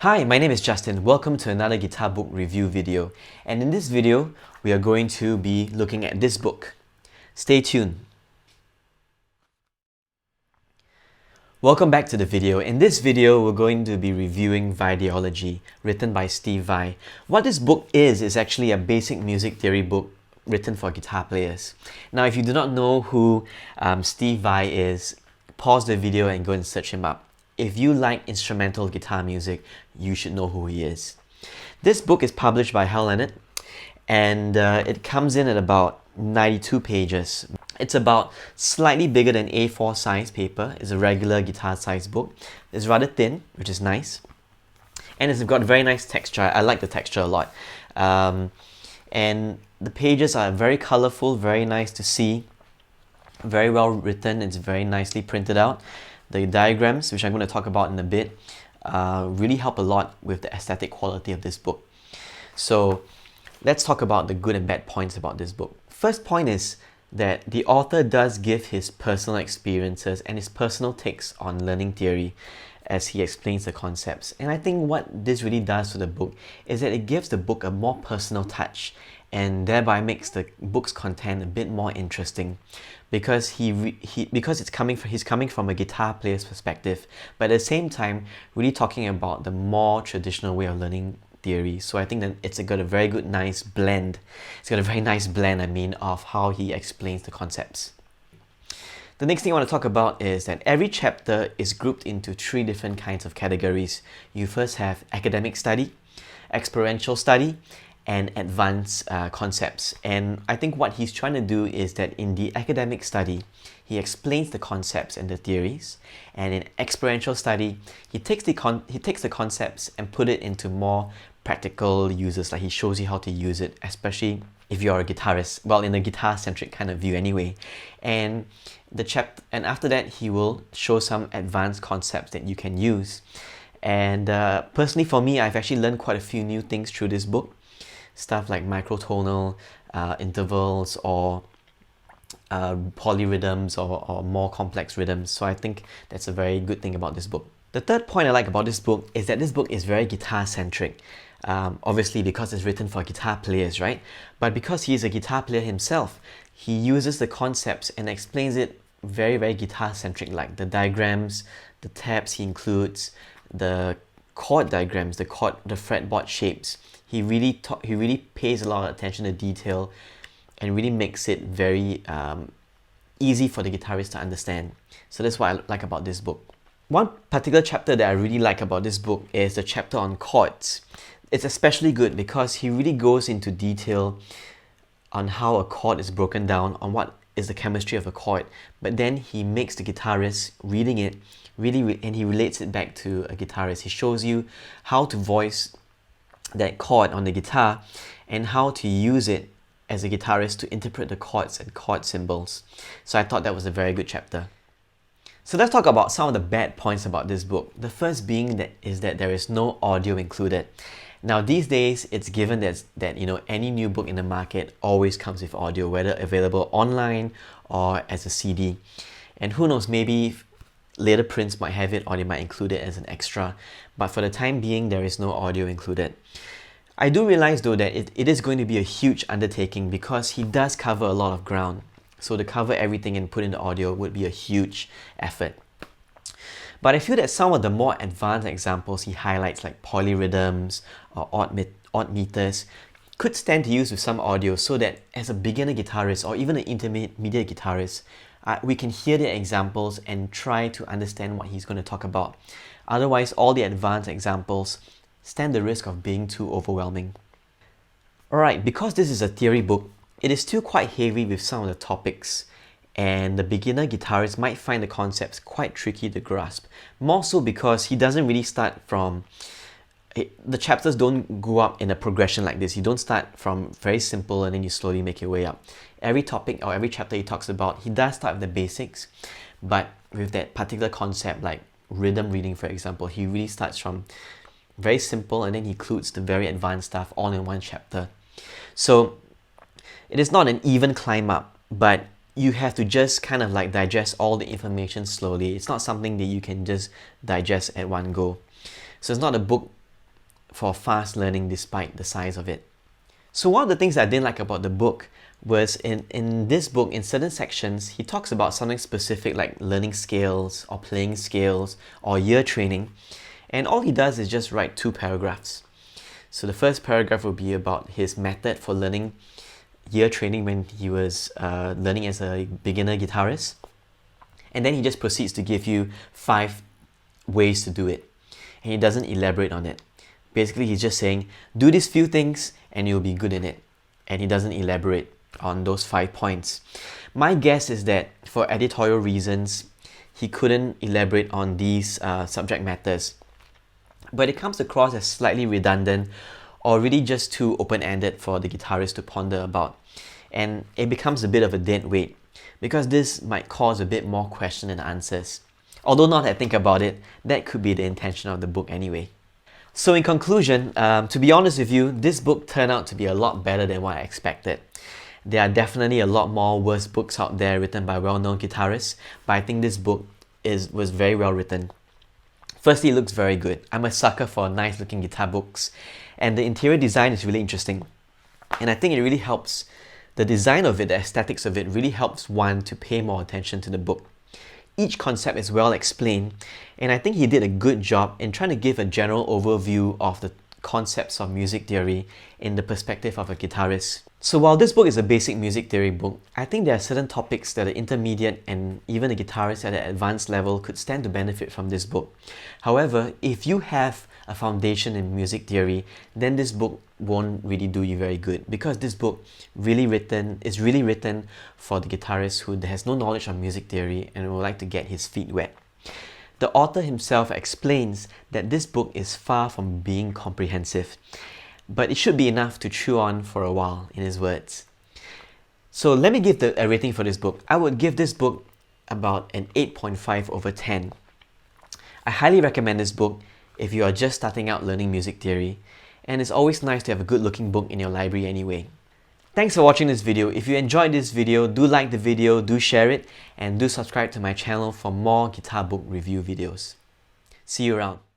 Hi, my name is Justin. Welcome to another guitar book review video. And in this video, we are going to be looking at this book. Stay tuned. Welcome back to the video. In this video, we're going to be reviewing Vaideology, written by Steve Vai. What this book is actually a basic music theory book written for guitar players. Now, if you do not know who Steve Vai is, pause the video and go and search him up. If you like instrumental guitar music, you should know who he is. This book is published by Hal Leonard, and it comes in at about 92 pages. It's about slightly bigger than A4 size paper. It's a regular guitar size book. It's rather thin, which is nice. And it's got very nice texture. I like the texture a lot. And the pages are very colorful, very nice to see. Very well written. It's very nicely printed out. The diagrams, which I'm going to talk about in a bit, really help a lot with the aesthetic quality of this book. So let's talk about the good and bad points about this book. First point is that the author does give his personal experiences and his personal takes on learning theory as he explains the concepts. And I think what this really does to the book is that it gives the book a more personal touch and thereby makes the book's content a bit more interesting because he's coming from a guitar player's perspective, but at the same time really talking about the more traditional way of learning theory. So I think that it's got a very good nice blend. It's got a very nice blend, of how he explains the concepts. The next thing I want to talk about is that every chapter is grouped into three different kinds of categories. You first have academic study, experiential study, and advanced concepts. And I think what he's trying to do is that in the academic study, he explains the concepts and the theories, and in experiential study, he takes the concepts and put it into more practical uses. Like he shows you how to use it, especially if you're a guitarist. Well, in a guitar-centric kind of view, anyway. And after that, he will show some advanced concepts that you can use. And personally, for me, I've actually learned quite a few new things through this book. Stuff like microtonal intervals or polyrhythms or more complex rhythms. So I think that's a very good thing about this book. The third point I like about this book is that this book is very guitar-centric. Obviously because it's written for guitar players, right? But because he is a guitar player himself, he uses the concepts and explains it very, very guitar-centric, like the diagrams, the tabs he includes, the chord diagrams, the fretboard shapes. He really pays a lot of attention to detail and really makes it very easy for the guitarist to understand. So that's what I like about this book. One particular chapter that I really like about this book is the chapter on chords. It's especially good because he really goes into detail on how a chord is broken down, on what is the chemistry of a chord, but then he makes the guitarist reading it and he relates it back to a guitarist. He shows you how to voice that chord on the guitar and how to use it as a guitarist to interpret the chords and chord symbols. So I thought that was a very good chapter. So let's talk about some of the bad points about this book. The first being that there is no audio included. Now these days it's given that any new book in the market always comes with audio, whether available online or as a CD. And who knows, maybe later prints might have it or they might include it as an extra, but for the time being there is no audio included. I do realize though that it is going to be a huge undertaking because he does cover a lot of ground. So to cover everything and put in the audio would be a huge effort. But I feel that some of the more advanced examples he highlights, like polyrhythms or odd meters, could stand to use with some audio so that as a beginner guitarist or even an intermediate guitarist, we can hear the examples and try to understand what he's going to talk about. Otherwise, all the advanced examples stand the risk of being too overwhelming. Alright, because this is a theory book, it is still quite heavy with some of the topics, and the beginner guitarist might find the concepts quite tricky to grasp. More so because he doesn't really start from... The chapters don't go up in a progression like this. You don't start from very simple and then you slowly make your way up. Every topic or every chapter he talks about, he does start with the basics, but with that particular concept like rhythm reading, for example, he really starts from very simple and then he includes the very advanced stuff all in one chapter. So it is not an even climb up, but you have to just kind of like digest all the information slowly. It's not something that you can just digest at one go. So it's not a book for fast learning despite the size of it. So one of the things that I didn't like about the book was in this book, in certain sections, he talks about something specific like learning scales or playing scales or ear training. And all he does is just write 2 paragraphs. So the first paragraph will be about his method for learning ear training when he was learning as a beginner guitarist. And then he just proceeds to give you 5 ways to do it. And he doesn't elaborate on it. Basically, he's just saying, do these few things and you'll be good in it. And he doesn't elaborate on those 5 points. My guess is that for editorial reasons, he couldn't elaborate on these subject matters. But it comes across as slightly redundant or really just too open-ended for the guitarist to ponder about. And it becomes a bit of a dead weight because this might cause a bit more question and answers. Although now that I think about it, that could be the intention of the book anyway. So in conclusion, to be honest with you, this book turned out to be a lot better than what I expected. There are definitely a lot more worse books out there written by well-known guitarists, but I think this book was very well written. Firstly, it looks very good. I'm a sucker for nice looking guitar books, and the interior design is really interesting. And I think it really helps, the design of it, the aesthetics of it really helps one to pay more attention to the book. Each concept is well explained, and I think he did a good job in trying to give a general overview of the concepts of music theory in the perspective of a guitarist. So while this book is a basic music theory book, I think there are certain topics that the intermediate and even a guitarist at an advanced level could stand to benefit from this book. However, if you have a foundation in music theory, then this book won't really do you very good, because this book is really written for the guitarist who has no knowledge of music theory and would like to get his feet wet. The author himself explains that this book is far from being comprehensive, but it should be enough to chew on for a while, in his words. So let me give a rating for this book. I would give this book about an 8.5 over 10. I highly recommend this book if you are just starting out learning music theory, and it's always nice to have a good looking book in your library anyway. Thanks for watching this video. If you enjoyed this video, do like the video, do share it, and do subscribe to my channel for more guitar book review videos. See you around.